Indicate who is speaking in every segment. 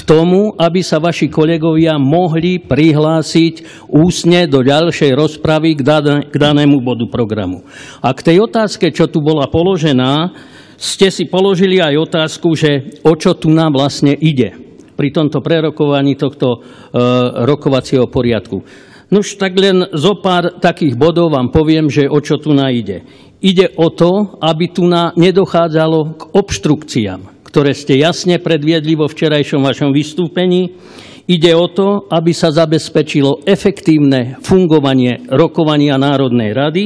Speaker 1: tomu, aby sa vaši kolegovia mohli prihlásiť ústne do ďalšej rozpravy k danému bodu programu. A k tej otázke, čo tu bola položená, ste si položili aj otázku, že o čo tu nám vlastne ide pri tomto prerokovaní tohto rokovacieho poriadku. Nož tak len zo pár takých bodov vám poviem, že o čo tu ide. Ide o to, aby tu nedochádzalo k obštrukciám, ktoré ste jasne predviedli vo včerajšom vašom vystúpení. Ide o to, aby sa zabezpečilo efektívne fungovanie rokovania Národnej rady.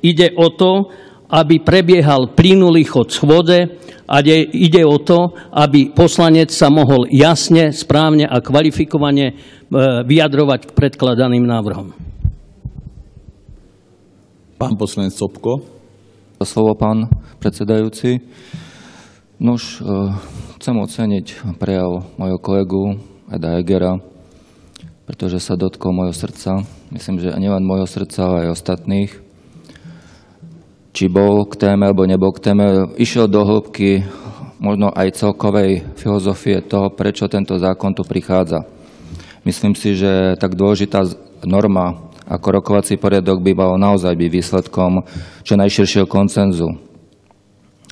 Speaker 1: Ide o to, aby prebiehal plynulý chod schôdze a ide o to, aby poslanec sa mohol jasne, správne a kvalifikovane vyjadrovať k predkladaným návrhom.
Speaker 2: Pán poslanec Sobko.
Speaker 3: Slovo, pán predsedajúci. Nuž, chcem oceniť prejav mojho kolegu Eda Egera, pretože sa dotkol mojho srdca. Myslím, že nielen mojho srdca, ale aj ostatných. Či bol k téme, alebo nebol k téme, išiel do hĺbky možno aj celkovej filozofie toho, prečo tento zákon tu prichádza. Myslím si, že tak dôležitá norma ako rokovací poriadok by malo naozaj byť výsledkom čo najširšieho konsenzu.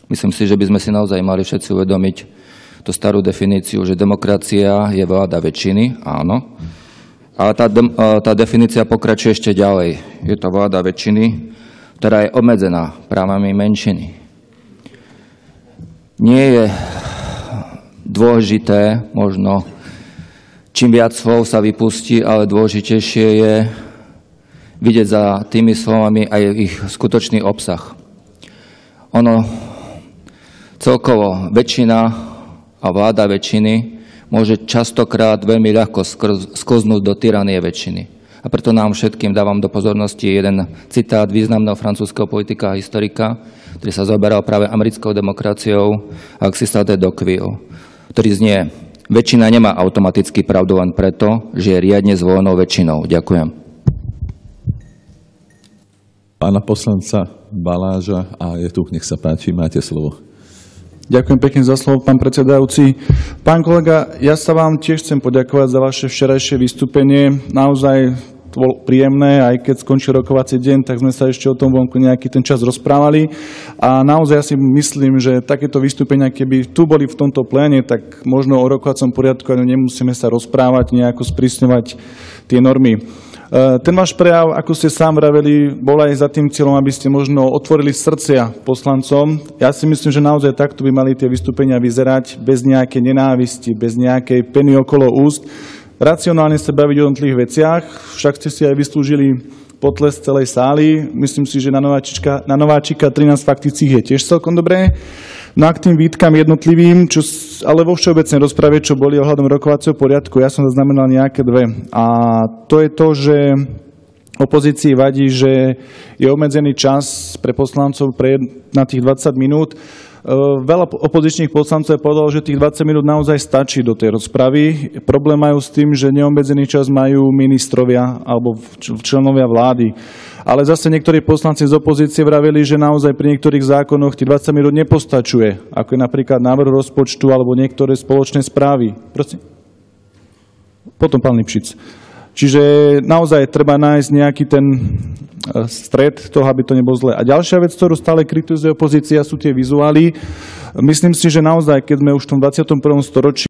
Speaker 3: Myslím si, že by sme si naozaj mali všetci uvedomiť tú starú definíciu, že demokracia je vláda väčšiny, áno, ale tá definícia pokračuje ešte ďalej. Je to vláda väčšiny, ktorá je obmedzená právami menšiny. Nie je dôležité možno, čím viac slov sa vypustí, ale dôležitejšie je vidieť za tými slovami aj ich skutočný obsah. Ono celkovo väčšina a vláda väčšiny môže častokrát veľmi ľahko sklznúť do tyranie väčšiny. A preto nám všetkým dávam do pozornosti jeden citát významného francúzskeho politika a historika, ktorý sa zaoberal práve americkou demokraciou, Alexisa de Tocqueville, ktorý znie: väčšina nemá automaticky pravdu len preto, že je riadne zvolenou väčšinou. Ďakujem.
Speaker 2: Pána poslanca Baláža a je tu, nech sa páči, máte slovo.
Speaker 4: Ďakujem pekne za slovo, pán predsedajúci. Pán kolega, ja sa vám tiež chcem poďakovať za vaše včerajšie vystúpenie. Naozaj to bolo príjemné, aj keď skončil rokovací deň, tak sme sa ešte o tom vonku nejaký ten čas rozprávali. A naozaj ja si myslím, že takéto vystúpenia, keby tu boli v tomto pléne, tak možno o rokovacom poriadku nemusíme sa rozprávať, nejako sprísňovať tie normy. Ten váš prejav, ako ste sám vraveli, bol aj za tým cieľom, aby ste možno otvorili srdcia poslancom. Ja si myslím, že naozaj takto by mali tie vystúpenia vyzerať, bez nejakej nenávisti, bez nejakej peny okolo úst. Racionálne sa baviť o jednotlivých veciach, však ste si aj vyslúžili potlesk celej sály. Myslím si, že na nováčika 13 faktických je tiež celkom dobré. No a k tým výtkam jednotlivým, ale vo všeobecnej rozprave, čo boli ohľadom rokovacieho poriadku, ja som zaznamenal nejaké dve. A to je to, že opozícii vadí, že je obmedzený čas pre poslancov na tých 20 minút. Veľa opozičných poslancov povedalo, že tých 20 minút naozaj stačí do tej rozpravy. Problém majú s tým, že neobmedzený čas majú ministrovia alebo členovia vlády. Ale zase niektorí poslanci z opozície vraveli, že naozaj pri niektorých zákonoch tých 20 minút nepostačuje, ako je napríklad návrh rozpočtu alebo niektoré spoločné správy. Prosím? Potom pán Lipšic. Čiže naozaj treba nájsť nejaký ten stred toho, aby to nebolo zle. A ďalšia vec, ktorú stále kritizuje opozícia, sú tie vizuály. Myslím si, že naozaj, keď sme už v tom 21. storočí